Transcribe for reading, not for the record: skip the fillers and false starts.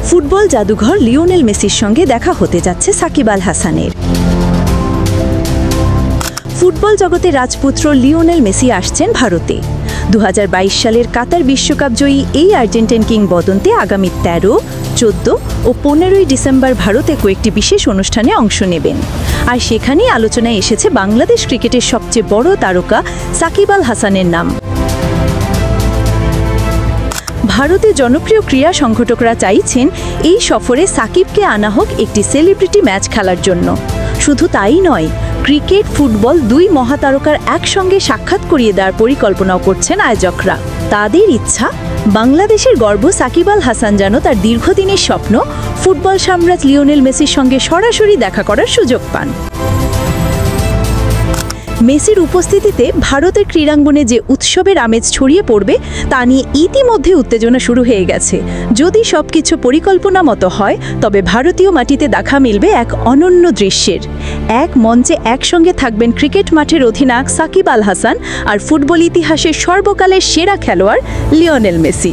Football জাদুঘর Lionel মেসির সঙ্গে দেখা হতে যাচ্ছে সাকিব আল হাসানের। ফুটবল জগতে রাজপুত্র লিওনেল মেসি আসছেন ভারতে। 2022 সালের কাতার বিশ্বকাপ জয়ী এই আর্জেন্টাইন কিংবদন্তি আগামী 13, 14 ও 15 ডিসেম্বর ভারতে কয়েকটি বিশেষ অনুষ্ঠানে অংশ নেবেন। আর সেখানেই আলোচনায় এসেছে বাংলাদেশ ক্রিকেটের সবচেয়ে বড় তারকা সাকিব আল হাসানের নাম। ভারতের জনপ্রিয় ক্রীড়া সংগঠকরা চাইছেন এই সফরে সাকিবকে আনা হোক একটি সেলিব্রিটি ম্যাচ খেলার জন্য। শুধু তাই নয়, ক্রিকেট ফুটবল দুই মহাতারকার একসঙ্গে সাক্ষাৎ করিয়ে দেওয়ার পরিকল্পনাও করছেন আয়োজকরা। তাদের ইচ্ছা, বাংলাদেশের গর্ব সাকিব আল হাসান যেন তার দীর্ঘদিনের স্বপ্ন ফুটবল সাম্রাজ্য লিওনেল মেসির সঙ্গে সরাসরি দেখা করার সুযোগ পান। মেসির উপস্থিতিতে ভারতের ক্রীড়াঙ্গনে যে উৎসবের আমেজ ছড়িয়ে পড়বে তা নিয়ে ইতিমধ্যে উত্তেজনা শুরু হয়ে গেছে। যদি সবকিছু পরিকল্পনা মতো হয়, তবে ভারতীয় মাটিতে দেখা মিলবে এক অনন্য দৃশ্যের। এক মঞ্চে একসঙ্গে থাকবেন ক্রিকেট মাঠের অধিনায়ক সাকিব আল হাসান আর ফুটবল ইতিহাসের সর্বকালের সেরা খেলোয়াড় লিওনেল মেসি।